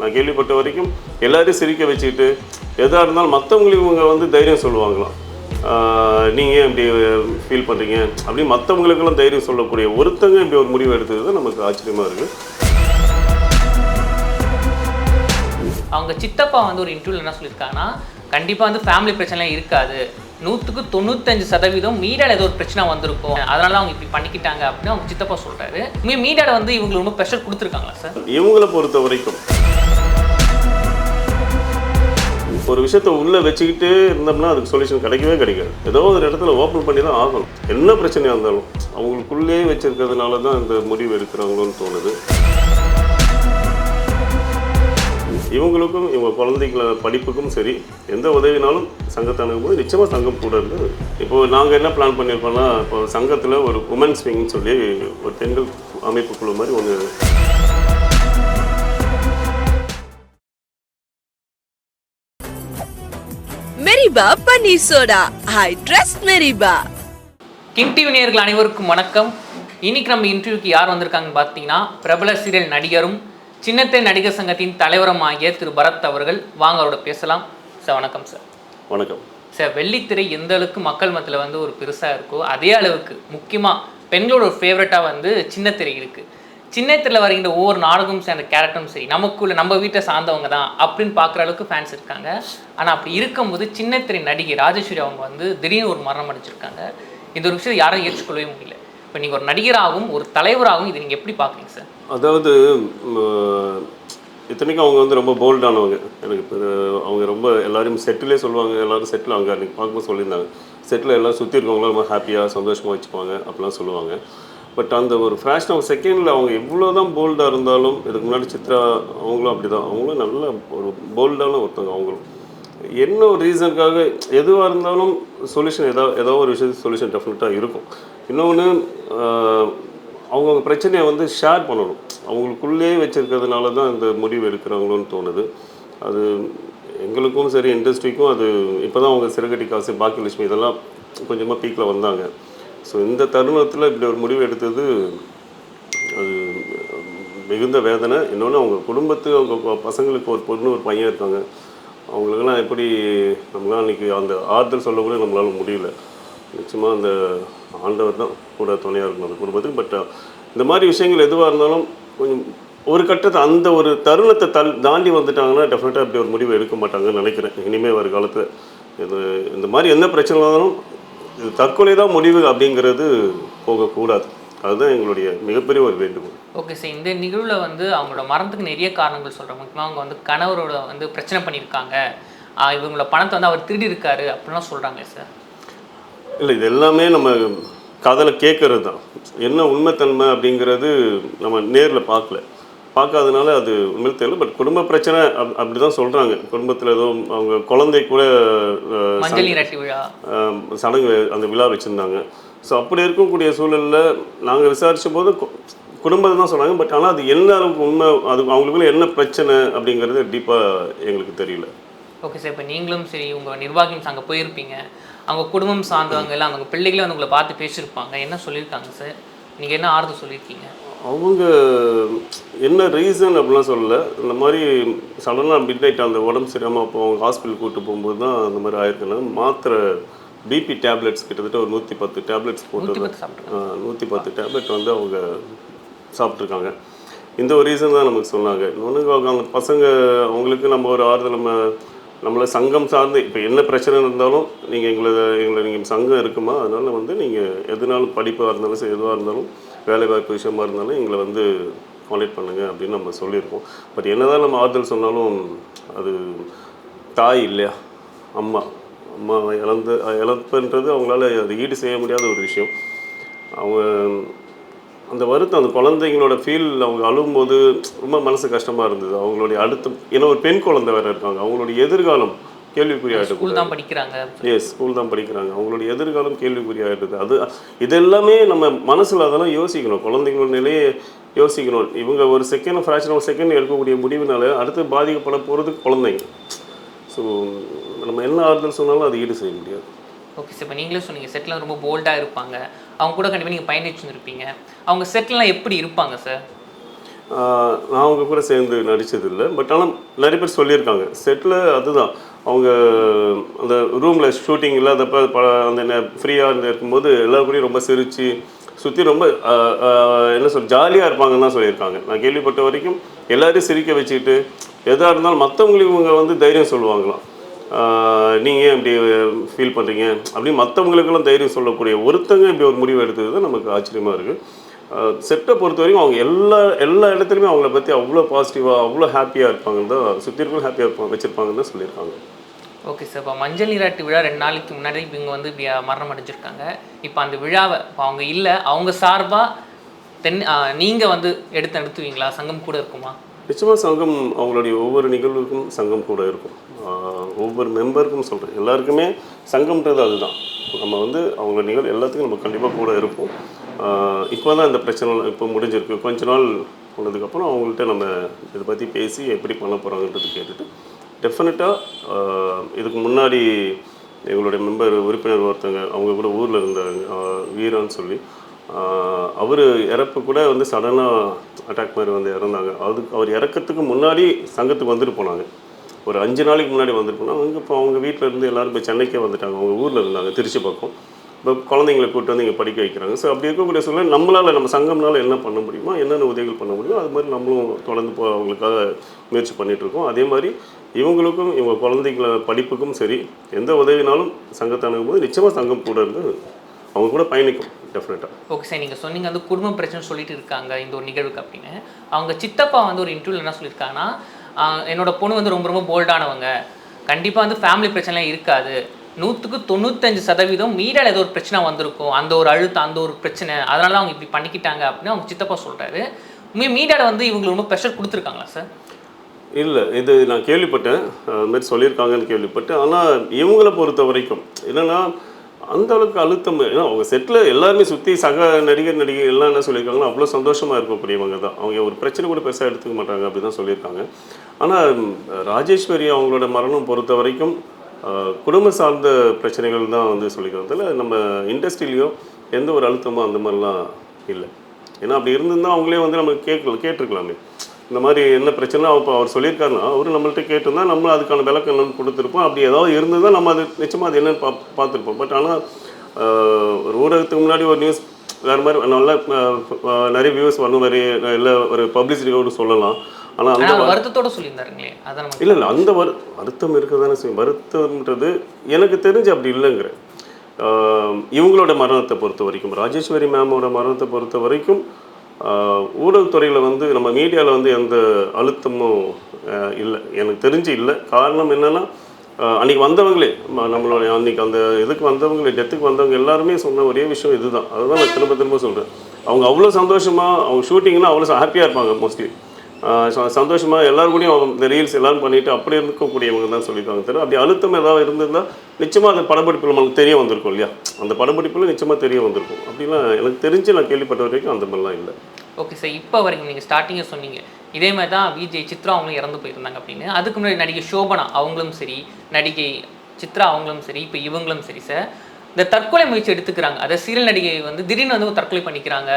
நான் கேள்விப்பட்ட வரைக்கும் எல்லாரையும் சிரிக்க வச்சுக்கிட்டு எதாக இருந்தாலும் மற்றவங்களுக்கு இவங்க வந்து தைரியம் சொல்லுவாங்களாம். நீங்கள் ஏன் இப்படி ஃபீல் பண்ணுறீங்க அப்படி மற்றவங்களுக்கெல்லாம் தைரியம் சொல்லக்கூடிய ஒருத்தங்க இப்படி ஒரு முடிவு எடுத்தது தான் நமக்கு ஆச்சரியமாக இருக்குது. அவங்க சித்தப்பா வந்து ஒரு இன்டர்வியூவில் என்ன சொல்லியிருக்காங்கன்னா, கண்டிப்பாக வந்து ஃபேமிலி பிரச்சனைலாம் இருக்காது, 100% மீடியாவில் ஏதோ ஒரு பிரச்சனை வந்திருக்கும், அதனால அவங்க இப்படி பண்ணிக்கிட்டாங்க அப்படின்னு அவங்க சித்தப்பா சொல்கிறாரு. மீடியாவில் வந்து இவங்களுக்கு ரொம்ப ப்ரெஷர் கொடுத்துருக்காங்களா சார்? இவங்களை பொறுத்த வரைக்கும் ஒரு விஷயத்த உள்ளே வச்சுக்கிட்டு இருந்தோம்னா அதுக்கு சொல்யூஷன் கிடைக்கவே கிடைக்காது. ஏதோ ஒரு இடத்துல ஓப்பன் பண்ணி தான் ஆகணும். என்ன பிரச்சனையாக இருந்தாலும் அவங்களுக்குள்ளேயே வச்சுருக்கிறதுனால தான் இந்த முடிவு எடுக்கிறாங்களோன்னு தோணுது. இவங்களுக்கும் இவங்க குழந்தைங்கள படிப்புக்கும் சரி எந்த உதவினாலும் சங்கத்தை அணுகும்போது நிச்சயமாக சங்கம் கூட இருக்குது. இப்போது நாங்கள் என்ன பிளான் பண்ணியிருக்கோம்னா, இப்போ சங்கத்தில் ஒரு உமன்ஸ் விங்னு சொல்லி ஒரு பெண்கள் அமைப்பு குழு மாதிரி ஒன்று. மெரிபா பன்னீர் சோடா, ஐ ட்ரஸ்ட் மெரிபா. கிங் டிவி நேயர்கள் அனைவருக்கும் வணக்கம். இன்னைக்கு நம்ம இன்டர்வியூக்கு யார் வந்திருக்காங்கன்னு பார்த்தீங்கன்னா, பிரபல சீரியல் நடிகரும் சின்னத்திரை நடிகர் சங்கத்தின் தலைவரும் ஆகிய திரு பரத் அவர்கள். வாங்க அவரோட பேசலாம். சார் வணக்கம். சார் வணக்கம். சார், வெள்ளித்திரை எந்த அளவுக்கு மக்கள் மத்தியில் வந்து ஒரு பெருசாக இருக்கோ அதே அளவுக்கு முக்கியமாக பெண்களோட ஒரு ஃபேவரட்டாக வந்து சின்னத்திரை இருக்குது. சின்னத்திரையில் வருகின்ற ஒவ்வொரு நாடகமும் சேர்ந்த கேரக்டரும் சரி நமக்குள்ள நம்ம வீட்டை சார்ந்தவங்க தான் அப்படின்னு பார்க்குற அளவுக்கு ஃபேன்ஸ் இருக்காங்க. ஆனால் அப்படி இருக்கும்போது சின்னத்திரை நடிகை ராஜேஸ்வரி அவங்க வந்து திடீர்னு ஒரு மரணம் அடைஞ்சிருக்காங்க. இந்த ஒரு விஷயத்தை யாரும் ஏற்றுக்கொள்ளவே முடியல. இப்போ நீங்கள் ஒரு நடிகராகவும் ஒரு தலைவராகவும் இதை நீங்கள் எப்படி பார்க்குறீங்க சார்? அதாவது இத்தனைக்கும் அவங்க வந்து ரொம்ப போல்டானவங்க. எனக்கு இப்போ அவங்க ரொம்ப எல்லாரையும் செட்டிலே சொல்லுவாங்க. எல்லோரும் செட்டில் அவங்க அன்றைக்கி பார்க்கும்போது சொல்லியிருந்தாங்க, செட்டில் எல்லோரும் சுற்றி இருக்கவங்களாம் ரொம்ப ஹாப்பியாக சந்தோஷமாக வச்சுப்பாங்க அப்படிலாம் சொல்லுவாங்க. பட் அந்த ஒரு ஃப்ராக்ஷன் ஆஃப் செகண்டில் அவங்க எவ்வளோ தான் போல்டாக இருந்தாலும், இதுக்கு முன்னாடி சித்ரா அவங்களும் அப்படி தான், அவங்களும் நல்ல ஒரு போல்டான ஒருத்தவங்க. அவங்களும் என்ன ஒரு ரீசனுக்காக எதுவாக இருந்தாலும் சொல்யூஷன் ஏதோ ஒரு விஷயத்துக்கு சொல்யூஷன் டெஃபினட்டாக இருக்கும். இன்னொன்று அவங்கவுங்க பிரச்சனையை வந்து ஷேர் பண்ணணும். அவங்களுக்குள்ளேயே வச்சுருக்கிறதுனால தான் இந்த முடிவு எடுக்கிறாங்களோன்னு தோணுது. அது எங்களுக்கும் சரி இண்டஸ்ட்ரிக்கும் அது இப்போ தான் அவங்க சிறுகட்டி காசு பாக்கியலட்சுமி இதெல்லாம் கொஞ்சமாக பீக்கில் வந்தாங்க. ஸோ இந்த தருணத்தில் இப்படி ஒரு முடிவு எடுத்தது அது மிகுந்த வேதனை. இன்னொன்று அவங்க குடும்பத்து அவங்க பசங்களுக்கு ஒரு பொண்ணு ஒரு பையன் இருக்காங்க. அவங்களுக்கெல்லாம் எப்படி நம்மளாம் அன்றைக்கி அந்த ஆறுதல் சொல்லக்கூட நம்மளால் முடியல. நிச்சயமாக அந்த ஆண்டவர் தான் கூட துணையாக இருக்கணும் அந்த குடும்பத்துக்கு. பட் இந்த மாதிரி விஷயங்கள் எதுவாக இருந்தாலும் கொஞ்சம் ஒரு கட்டத்தை அந்த ஒரு தருணத்தை தாண்டி வந்துட்டாங்கன்னா டெஃபினட்டாக இப்படி ஒரு முடிவு எடுக்க மாட்டாங்கன்னு நினைக்கிறேன். இனிமேல் வர காலத்தில் இது இந்த மாதிரி எந்த பிரச்சனை இருந்தாலும் இது தற்கொலை தான் முடிவு அப்படிங்கிறது போகக்கூடாது. அதுதான் எங்களுடைய மிகப்பெரிய ஒரு வேண்டுகோள். ஓகே சார், இந்த நிகழ்வில் வந்து அவங்களோட மரணத்துக்கு நிறைய காரணங்கள் சொல்கிறாங்க. முக்கியமாக அவங்க வந்து கணவரோட வந்து பிரச்சனை பண்ணியிருக்காங்க, இவங்களோட பணத்தை வந்து அவர் திருடி இருக்காரு அப்படின்லாம் சொல்கிறாங்க சார். இல்லை, இது எல்லாமே நம்ம கதையில் கேட்குறது தான். என்ன உண்மைத்தன்மை அப்படிங்கிறது நம்ம நேரில் பார்க்காதனால அது உண்மையில் தெரியல. பட் குடும்ப பிரச்சனை அப்படி தான் சொல்கிறாங்க. குடும்பத்தில் ஏதோ அவங்க குழந்தை கூட சடங்கு அந்த விழா வச்சுருந்தாங்க. ஸோ அப்படி இருக்கக்கூடிய சூழலில் நாங்கள் விசாரித்த போது குடும்பத்தை தான் சொன்னாங்க. பட் ஆனால் அது என்ன அளவுக்கு உண்மை, அது அவங்களுக்குள்ள என்ன பிரச்சனை அப்படிங்கிறது டீப்பாக எங்களுக்கு தெரியல. ஓகே சார், இப்போ நீங்களும் சரி உங்கள் நிர்வாகியும் அங்கே போயிருப்பீங்க, அவங்க குடும்பம் சார்ந்தவங்க எல்லாம் அவங்க பிள்ளைகளே வந்து உங்களை பார்த்து பேசியிருப்பாங்க. என்ன சொல்லியிருக்காங்க சார்? நீங்கள் என்ன ஆறுதல் சொல்லியிருக்கீங்க? அவங்க என்ன ரீசன் அப்படிலாம் சொல்லலை. இந்த மாதிரி சடனாக மிட் நைட் அந்த உடம்பு சரியாமல் அப்போ அவங்க ஹாஸ்பிட்டல் கூப்பிட்டு போகும்போது தான் அந்த மாதிரி ஆயிருக்குன்னா மாத்திரை பிபி டேப்லெட்ஸ் கிட்டத்தட்ட ஒரு 110 டேப்லெட்ஸ் போட்டு 110 டேப்லெட் வந்து அவங்க சாப்பிட்ருக்காங்க. இந்த ஒரு ரீசன் தான் நமக்கு சொன்னாங்க. இன்னொன்று அவங்க பசங்க அவங்களுக்கு நம்ம ஒரு ஆறுதல் நம்மளை சங்கம் சார்ந்து இப்போ என்ன பிரச்சனை இருந்தாலும் நீங்கள் சங்கம் இருக்குமா, அதனால் வந்து நீங்கள் எதுனாலும் படிப்பாக இருந்தாலும் சரி எதுவாக இருந்தாலும் வேலை வாய்ப்பு விஷயமா இருந்தாலும் எங்களை வந்து கான்டாக்ட் பண்ணுங்கள் அப்படின்னு நம்ம சொல்லியிருக்கோம். பட் என்ன தான் நம்ம ஆறுதல் சொன்னாலும் அது தாய் இல்லையா, அம்மா இழப்புன்றது அவங்களால அது ஈடு செய்ய முடியாத ஒரு விஷயம். அவங்க அந்த வருத்தம் அந்த குழந்தைங்களோட ஃபீல் அவங்க அழும்போது ரொம்ப மனசு கஷ்டமாக இருந்தது. அவங்களுடைய அடுத்த ஏன்னா ஒரு பெண் குழந்தை வேறு இருக்காங்க. அவங்களுடைய எதிர்காலம் கேள்விக்குறியாகிட்டு. ஸ்கூல் தான் படிக்கிறாங்க. அவங்களுடைய எதிர்காலம் கேள்விக்குறியாகிடுது. அது இதெல்லாமே நம்ம மனசில் அதெல்லாம் யோசிக்கணும். குழந்தைங்களோட நிலையை யோசிக்கணும். இவங்க ஒரு ஃப்ராக்ஷன் ஆஃப் செகண்ட் எடுக்கக்கூடிய முடிவுனால அடுத்து பாதிக்கப்பட போகிறது குழந்தைங்க. ஸோ நம்ம என்ன ஆறுதல் சொன்னாலும் அது ஈடு செய்ய முடியாது. ஓகே சார், இப்போ நீங்களே சொன்னீங்க செட்டில் ரொம்ப போல்டாக இருப்பாங்க, அவங்க கூட கண்டிப்பாக நீங்கள் பயணிச்சு வந்துருப்பீங்க. அவங்க செட்டிலாம் எப்படி இருப்பாங்க சார்? நான் அவங்க கூட சேர்ந்து நடித்ததில்லை. பட் ஆனால் நிறைய பேர் சொல்லியிருக்காங்க செட்டில் அதுதான் அவங்க அந்த ரூமில் ஷூட்டிங் இல்லாதப்ப அந்த ஃப்ரீயாக இருக்கும்போது எல்லாருக்கூடையும் ரொம்ப சிரித்து சுற்றி ரொம்ப என்ன ஜாலியாக இருப்பாங்கன்னு தான் சொல்லியிருக்காங்க. நான் கேள்விப்பட்ட வரைக்கும் எல்லோரையும் சிரிக்க வச்சுக்கிட்டு எதாக இருந்தாலும் மற்றவங்களுக்கு இவங்க வந்து தைரியம் சொல்லுவாங்களாம். நீங்கள் ஏன் இப்படி ஃபீல் பண்ணுறீங்க அப்படின்னு மற்றவங்களுக்கெல்லாம் தைரியம் சொல்லக்கூடிய ஒருத்தங்க இப்படி ஒரு முடிவு எடுத்தது தான் நமக்கு ஆச்சரியமாக இருக்குது. செட்டை பொறுத்த வரைக்கும் அவங்க எல்லா இடத்துலையுமே அவங்கள பற்றி அவ்வளோ பாசிட்டிவாக அவ்வளோ ஹாப்பியாக இருப்பாங்கன்னு தான் சுற்றி இருக்கவும் ஹாப்பியாக வச்சுருப்பாங்கன்னு தான் சொல்லியிருக்காங்க. Okay sir. இப்போ மஞ்சள் நீராட்டு விழா 2 நாளைக்கு முன்னாடி இவங்க வந்து இப்படி மரணம் அடைஞ்சிருக்காங்க. இப்போ அந்த விழாவை இப்போ அவங்க இல்லை, அவங்க சார்பாக நீங்கள் வந்து நடத்துவீங்களா? சங்கம் கூட இருக்குமா? நிச்சயமாக சங்கம் அவங்களுடைய ஒவ்வொரு நிகழ்வுக்கும் சங்கம் கூட இருக்கும். ஒவ்வொரு மெம்பருக்கும் சொல்கிறேன், எல்லாருக்குமே சங்கம்ன்றது அதுதான். நம்ம வந்து அவங்களோட நிகழ்வு எல்லாத்துக்கும் நம்ம கண்டிப்பாக கூட இருப்போம். இப்போ தான் இந்த பிரச்சனை இப்போ முடிஞ்சிருக்கு. கொஞ்ச நாள் போனதுக்கப்புறம் அவங்கள்ட்ட நம்ம இதை பற்றி பேசி எப்படி பண்ண போகிறாங்கன்றது கேட்டுட்டு டெஃபினட்டாக இதுக்கு முன்னாடி எங்களுடைய மெம்பர் உறுப்பினர் ஒருத்தங்க அவங்க கூட ஊரில் இருந்தாங்க, வீரான்னு சொல்லி. அவர் இறப்பு கூட வந்து சடனாக அட்டாக் மாதிரி வந்து இறந்தாங்க. அவர் இறக்கிறதுக்கு முன்னாடி சங்கத்துக்கு வந்துட்டு போனாங்க. ஒரு 5 நாளைக்கு முன்னாடி வந்துட்டு போனாங்க. அங்கே இப்போ அவங்க வீட்டில் இருந்து எல்லோரும் போய் சென்னைக்கே வந்துட்டாங்க. அவங்க ஊரில் இருந்தாங்க, திருச்சி பக்கம். இப்போ குழந்தைங்களை கூப்பிட்டு வந்து இங்கே படிக்க வைக்கிறாங்க. ஸோ அப்படி இருக்கக்கூடிய சூழ்நிலை நம்மளால் நம்ம சங்கம்னால என்ன பண்ண முடியுமோ, என்னென்ன உதவிகள் பண்ண முடியுமோ அது மாதிரி நம்மளும் தொடர்ந்து அவங்களுக்காக முயற்சி பண்ணிகிட்ருக்கோம். அதே மாதிரி இவங்களுக்கும் இவங்க குழந்தைங்கள படிப்புக்கும் சரி எந்த உதவினாலும் சங்கத்தை அணுகும்போது நிச்சயமாக சங்கம் கூட இருந்து அவங்க கூட பயணிக்கும் டெஃபினட்டாக. Okay sir. நீங்கள் சொன்னீங்க வந்து குடும்ப பிரச்சனை சொல்லிட்டு இருக்காங்க இந்த ஒரு நிகழ்வுக்கு அப்படின்னு. அவங்க சித்தப்பா வந்து ஒரு இன்டர்வியூவில் என்ன சொல்லியிருக்காங்கன்னா, என்னோட பொண்ணு வந்து ரொம்ப ரொம்ப போல்டானவங்க, கண்டிப்பாக வந்து ஃபேமிலி பிரச்சனைலாம் இருக்காது, 100க்கு 95% மீடியாவில் ஏதோ ஒரு பிரச்சனை வந்திருக்கும், அந்த ஒரு அழுத்தம் அந்த ஒரு பிரச்சனை, அதனால அவங்க இப்படி பண்ணிக்கிட்டாங்க அப்படின்னு அவங்க சித்தப்பா சொல்கிறாரு. மீடியாவில் வந்து இவங்களுக்கு ரொம்ப ப்ரெஷர் கொடுத்துருக்காங்களா சார்? இல்லை, இது நான் கேள்விப்பட்டேன், அது மாதிரி சொல்லியிருக்காங்கன்னு கேள்விப்பட்டேன். ஆனால் இவங்களை பொறுத்த வரைக்கும் என்னென்னா அந்த அளவுக்கு அழுத்தம், ஏன்னா அவங்க செட்டில் எல்லாருமே சுற்றி சக நடிகை எல்லாம் என்ன சொல்லியிருக்காங்களோ அவ்வளோ சந்தோஷமாக இருக்கக்கூடியவங்க தான். அவங்க ஒரு பிரச்சனை கூட பெருசாக எடுத்துக்க மாட்டாங்க அப்படி தான் சொல்லியிருக்காங்க. ஆனால் ராஜேஸ்வரி அவங்களோட மரணம் பொறுத்த வரைக்கும் குடும்ப சார்ந்த பிரச்சனைகள் தான் வந்து சொல்லிக்கிறதுல நம்ம இண்டஸ்ட்ரியிலையோ எந்த ஒரு அழுத்தமோ அந்த மாதிரிலாம் இல்லை. ஏன்னா அப்படி இருந்திருந்தால் அவங்களே வந்து நம்ம கேட்டிருக்கலாமே இந்த மாதிரி என்ன பிரச்சனை அப்போ அவர் சொல்லியிருக்காருன்னா அவர் நம்மள்ட்ட கேட்டிருந்தா நம்ம அதுக்கான விளக்கம் என்னன்னு கொடுத்துருப்போம். அப்படி ஏதாவது இருந்ததுதான் நம்ம அது நிச்சயமாக அது என்னென்னு பார்த்துருப்போம். பட் ஆனால் ஒரு ஊடகத்துக்கு முன்னாடி ஒரு நியூஸ் வேறு மாதிரி நல்லா நிறைய வியூஸ் வரணும், மாதிரி இல்லை ஒரு பப்ளிசிட்டியோடு சொல்லலாம். ஆனால் அந்த வருத்தத்தோடு சொல்லியிருந்தாருங்களே அதான் இல்லை அந்த வருத்தம் இருக்க தானே செய்யும். வருத்தம்ன்றது எனக்கு தெரிஞ்சு அப்படி இல்லைங்கிற. இவங்களோட மரணத்தை பொறுத்த வரைக்கும், ராஜேஸ்வரி மேமோட மரணத்தை பொறுத்த வரைக்கும் ஊடகத்துறையில் வந்து நம்ம மீடியாவில் வந்து எந்த அழுத்தமும் இல்லை, எனக்கு தெரிஞ்சு இல்லை. காரணம் என்னென்னா அன்றைக்கி வந்தவங்களே நம்மளுடைய அன்றைக்கி அந்த இதுக்கு வந்தவங்களே டெத்துக்கு வந்தவங்க எல்லாருமே சொன்ன ஒரே விஷயம் இதுதான். அதுதான் நான் திரும்ப சொல்கிறேன். அவங்க அவ்வளோ சந்தோஷமாக அவங்க ஷூட்டிங்லாம் அவ்வளோ ஹாப்பியாக இருப்பாங்க. மோஸ்ட்லி சந்தோஷமாக எல்லோரும் கூடயும் இந்த ரீல்ஸ் எல்லோரும் பண்ணிவிட்டு அப்படி இருக்கக்கூடியவங்க தான் சொல்லியிருக்காங்க. தெரியும் அப்படி அழுத்தம் ஏதாவது இருந்திருந்தால் நிச்சயமாக அந்த படப்பிடிப்பில் நமக்கு தெரிய வந்திருக்கும் இல்லையா, அந்த படப்பிடிப்பில் நிச்சயமாக தெரிய வந்திருக்கும். அப்படிலாம் எனக்கு தெரிஞ்சு நான் கேள்விப்பட்ட வரைக்கும் அந்த மாதிரிலாம் இல்லை. Okay sir. இப்போ வரைக்கும் நீங்கள் ஸ்டார்டிங்காக சொன்னீங்க இதே மாதிரி தான் விஜய் சித்ரா அவங்களும் இறந்து போயிருந்தாங்க அப்படின்னு. அதுக்கு முன்னாடி நடிகை சோபனா அவங்களும் சரி, நடிகை சித்ரா அவங்களும் சரி, இப்போ இவங்களும் சரி சார் இந்த தற்கொலை முயற்சி எடுத்துக்கிறாங்க. அதை சீரியல் நடிகை வந்து திடீர்னு வந்து ஒரு தற்கொலை பண்ணிக்கிறாங்க.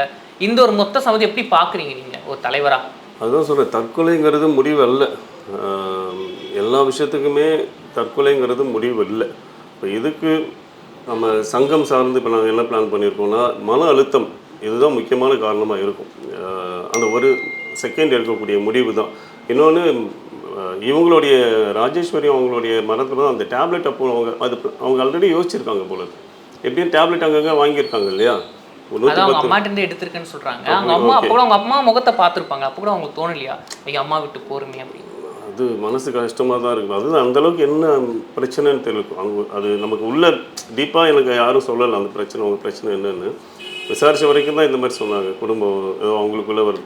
இந்த ஒரு மொத்த சமதி எப்படி பார்க்குறீங்க நீங்கள் ஒரு தலைவராக? அதுதான் சொல்கிறேன், தற்கொலைங்கிறது முடிவு அல்ல. எல்லா விஷயத்துக்குமே தற்கொலைங்கிறது முடிவு இல்லை. இப்போ இதுக்கு நம்ம சங்கம் சார்ந்து இப்போ நாங்கள் என்ன பிளான் பண்ணியிருக்கோம்னா மன அழுத்தம் இதுதான் முக்கியமான காரணமாக இருக்கும். அந்த ஒரு செகண்ட் எடுக்கக்கூடிய முடிவு தான். இன்னொன்று இவங்களுடைய ராஜேஸ்வரி அவங்களுடைய மரணத்தில் தான் அந்த டேப்லெட் அப்போ அவங்க ஆல்ரெடி யோசிச்சிருக்காங்க போல. எப்படியும் டேப்லெட் அங்கங்கே வாங்கியிருக்காங்க இல்லையா, அவங்க அம்மாட்டே எடுத்திருக்கேன்னு சொல்றாங்க. அவங்க அம்மா அப்போ கூட அவங்க அம்மா முகத்தை பார்த்துருப்பாங்க. அப்போ கூட அவங்களுக்கு தோணலையா எங்கள் அம்மா விட்டு போருமே அப்படின்னு? அது மனசு கஷ்டமாக தான் இருக்கும். அது அந்தளவுக்கு என்ன பிரச்சனைன்னு தெரியும். அவங்க அது நமக்கு உள்ள டீப்பாக எனக்கு யாரும் சொல்லலை அந்த பிரச்சனை, அவங்க பிரச்சனை என்னென்னு. விசாரித்த வரைக்கும் தான் இந்த மாதிரி சொன்னாங்க. குடும்பம் ஏதோ அவங்களுக்குள்ள ஒரு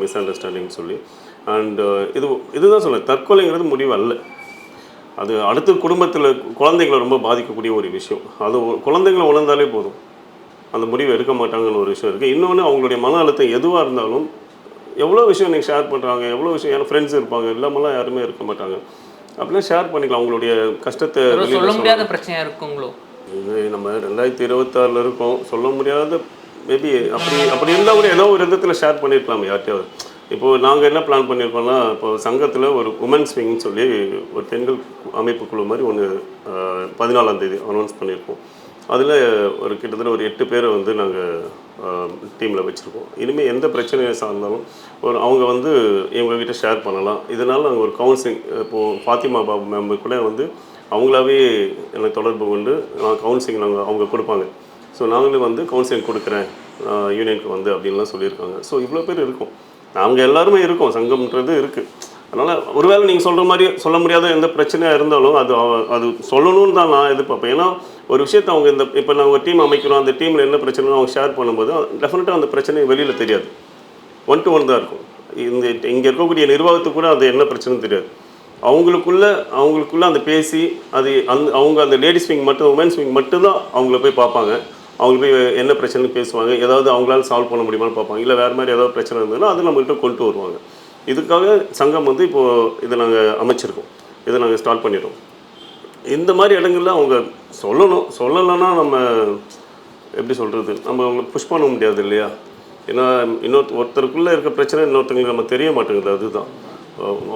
மிஸ் அண்டர்ஸ்டாண்டிங்னு சொல்லி. அண்ட் இதுதான் சொல்லுவேன், தற்கொலைங்கிறது முடிவு அல்ல. அது அடுத்து குடும்பத்தில் குழந்தைங்களை ரொம்ப பாதிக்கக்கூடிய ஒரு விஷயம். அது குழந்தைங்களை உணர்ந்தாலே போதும், அந்த முடிவு எடுக்க மாட்டாங்கன்னு ஒரு விஷயம் இருக்குது. இன்னொன்று அவங்களுடைய மன அழுத்தம் எதுவாக இருந்தாலும் எவ்வளோ விஷயம் நீங்கள் ஷேர் பண்ணுறாங்க, எவ்வளோ விஷயம் ஏன்னா ஃப்ரெண்ட்ஸ் இருப்பாங்க, இல்லாமலாம் யாருமே இருக்க மாட்டாங்க. அப்படிலாம் ஷேர் பண்ணிக்கலாம் அவங்களுடைய கஷ்டத்தை. சொல்ல முடியாத பிரச்சனையாக இருக்குங்களோ? இது நம்ம 2026 இருக்கோம், சொல்ல முடியாத மேபி அப்படி இருந்தால் கூட ஏதோ ஒரு விதத்தில் ஷேர் பண்ணியிருக்கலாம் யார்ட்டையாவது. இப்போது நாங்கள் என்ன பிளான் பண்ணியிருக்கோம்னா, இப்போ சங்கத்தில் ஒரு உமன்ஸ் விங்னு சொல்லி ஒரு பெண்கள் அமைப்பு குழு மாதிரி ஒன்று 14ஆம் தேதி அனௌன்ஸ் பண்ணியிருக்கோம். அதில் ஒரு கிட்டத்தட்ட ஒரு 8 பேரை வந்து நாங்கள் டீமில் வச்சுருக்கோம். இனிமேல் எந்த பிரச்சனையை சார்ந்தாலும் அவங்க வந்து எங்ககிட்ட ஷேர் பண்ணலாம். இதனால் நாங்கள் ஒரு கவுன்சிலிங் இப்போது ஃபாத்திமா பாபு மேம் கூட வந்து அவங்களாவே எனக்கு தொடர்பு கொண்டு கவுன்சிலிங் அவங்க கொடுப்பாங்க. ஸோ நாங்களும் வந்து கவுன்சிலிங் கொடுக்குறேன் யூனியனுக்கு வந்து அப்படின்லாம் சொல்லியிருக்காங்க. ஸோ இவ்வளோ பேர் இருக்கோம், நாங்கள் எல்லாருமே இருக்கோம், சங்கம்ன்றது இருக்குது. அதனால் ஒருவேளை நீங்கள் சொல்கிற மாதிரி சொல்ல முடியாத எந்த பிரச்சனையாக இருந்தாலும் அது சொல்லணும்னு தான் நான் எதிர்பார்ப்பேன். ஏன்னா ஒரு விஷயத்தை அவங்க இப்போ நாங்கள் ஒரு டீம் அமைக்கிறோம், அந்த டீமில் என்ன பிரச்சனைன்னு அவங்க ஷேர் பண்ணும்போது டெஃபினட்டாக அந்த பிரச்சனை வெளியில் தெரியாது, 1 to 1 தான் இருக்கும். இங்கே இருக்கக்கூடிய நிர்வாகத்துக்கு கூட அது என்ன பிரச்சனைன்னு தெரியாது. அவங்களுக்குள்ள அந்த பேசி அது அவங்க அந்த லேடிஸ் விங் மட்டும் உமன்ஸ் விங் மட்டும்தான் அவங்கள போய் பார்ப்பாங்க. அவங்க போய் என்ன பிரச்சனைன்னு பேசுவாங்க, ஏதாவது அவங்களால சால்வ் பண்ண முடியுமான்னு பார்ப்பாங்க. இல்லை வேறு மாதிரி ஏதாவது பிரச்சனை இருந்ததுன்னா அது நம்மகிட்ட கொண்டு வருவாங்க. இதுக்காக சங்கம் வந்து இப்போது இதை நாங்கள் அமைச்சிருக்கோம், இதை நாங்கள் ஸ்டார்ட் பண்ணிட்டோம். இந்த மாதிரி இடங்களில் அவங்க சொல்லலைன்னா நம்ம எப்படி சொல்கிறது, நம்ம அவங்களை புஷ் பண்ண முடியாது இல்லையா? ஏன்னா ஒருத்தருக்குள்ளே இருக்க பிரச்சனை இன்னொருத்தங்களுக்கு நம்ம தெரிய மாட்டேங்குது. அதுதான்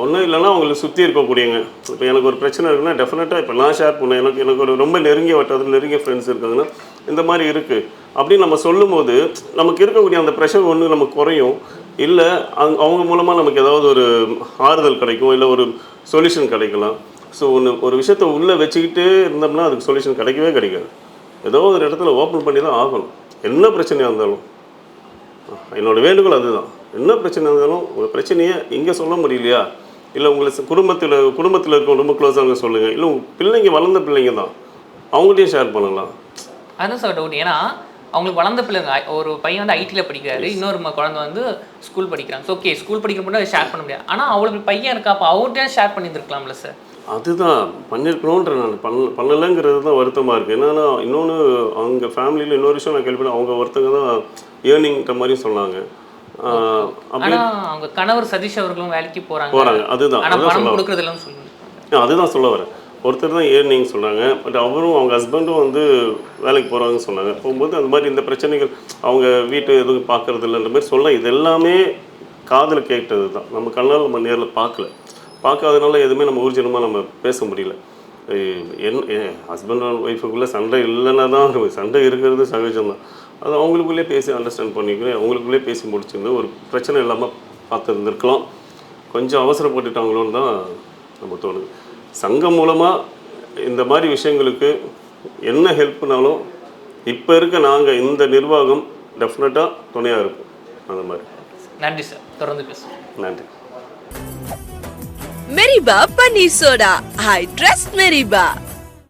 ஒன்றும் இல்லைன்னா அவங்களுக்கு சுற்றி இருக்கக்கூடியங்க. இப்போ எனக்கு ஒரு பிரச்சனை இருக்குன்னா டெஃபினட்டாக இப்போ நான் ஷேர் பண்ணேன், எனக்கு ஒரு ரொம்ப நெருங்கிய வட்டாரத்தில் நெருங்கிய ஃப்ரெண்ட்ஸ் இருக்காங்கன்னா இந்த மாதிரி இருக்குது அப்படின்னு நம்ம சொல்லும் போது நமக்கு இருக்கக்கூடிய அந்த ப்ரெஷர் ஒன்று நமக்கு குறையும். இல்லை அவங்க மூலமாக நமக்கு ஏதாவது ஒரு ஆறுதல் கிடைக்கும், இல்லை ஒரு சொல்யூஷன் கிடைக்கலாம். ஸோ ஒரு விஷயத்தை உள்ளே வச்சுக்கிட்டே இருந்தோம்னா அதுக்கு சொல்யூஷன் கிடைக்கவே கிடைக்காது. ஏதோ ஒரு இடத்துல ஓப்பன் பண்ணி தான் ஆகணும், என்ன பிரச்சனையாக இருந்தாலும். என்னோடய வேண்டுகோள் அதுதான், என்ன பிரச்சனை இருந்தாலும் உங்கள் பிரச்சனையை இங்கே சொல்ல முடியலையா, இல்லை உங்களை குடும்பத்தில் இருக்க ரொம்ப க்ளோஸாக சொல்லுங்கள், இல்லை உங்கள் பிள்ளைங்க வளர்ந்த பிள்ளைங்க தான் அவங்கள்ட்டையும் ஷேர் பண்ணலாம். அதுதான் சார் டவுட். ஏன்னா அவங்களுக்கு வளர்ந்த பிள்ளைங்க, ஒரு பையன் வந்து ஐடியில் படிக்கிறாரு, இன்னொரு குழந்தை வந்து ஸ்கூல் படிக்கிறாங்க. ஸோ ஓகே, ஸ்கூல் படிக்கிற மட்டும் அதை ஷேர் பண்ண முடியாது. ஆனால் அவளுக்கு பையன் இருக்கா, அப்போ அவர்கிட்ட ஷேர் பண்ணியிருந்துருக்கலாம்ல சார்? அதுதான் பண்ணியிருக்கணுன்ற நான் பண்ணலைங்கிறது தான் வருத்தமாக இருக்குது. என்னன்னா இன்னொன்று அவங்க ஃபேமிலியில் இன்னொரு விஷயம் நான் கேள்விப்பட்டேன், அவங்க ஒருத்தங்க தான் ஏர்னிங்கிற மாதிரியும் சொன்னாங்க. ஆனால் அவங்க கணவர் சதீஷ் அவர்களும் வேலைக்கு போகிறாங்க. அதுதான் அதுதான் சொல்ல வரேன். ஒருத்தர் தான் ஏர்னிங் சொல்கிறாங்க, பட் அவரும் அவங்க ஹஸ்பண்டும் வந்து வேலைக்கு போகிறாங்கன்னு சொன்னாங்க. போகும்போது அந்த மாதிரி இந்த பிரச்சனைகள் அவங்க வீட்டு எதுவும் பார்க்குறது இல்லைன்ற மாதிரி சொல்ல, இது எல்லாமே காதில் கேட்டது தான், நம்ம கண்ணால் நம்ம நேரில் பார்க்காதனால எதுவுமே நம்ம ஊர்ஜனமாக நம்ம பேச முடியல. என் ஹஸ்பண்ட் அண்ட் ஒய்ஃபுக்குள்ளே சண்டை இல்லைன்னா தான், சண்டை இருக்கிறது சகஜம்தான். அது அவங்களுக்குள்ளே பேசி அண்டர்ஸ்டாண்ட் பண்ணிக்கிறேன், அவங்களுக்குள்ளே பேசி முடிச்சிருந்து ஒரு பிரச்சனை இல்லாமல் பார்த்துருந்துருக்கலாம். கொஞ்சம் அவசரப்பட்டுட்டாங்களோன்னு தான் நம்ம தோணுது. சங்கம் மூலமாக இந்த மாதிரி விஷயங்களுக்கு என்ன ஹெல்ப்னாலும் இப்போ இருக்க நாங்கள் இந்த நிர்வாகம் டெஃபினட்டாக துணையாக இருக்கும். அந்த மாதிரி. நன்றி சார், தொடர்ந்து பேசுவோம். நன்றி. Meriba Paneer Soda. I trust Meriba.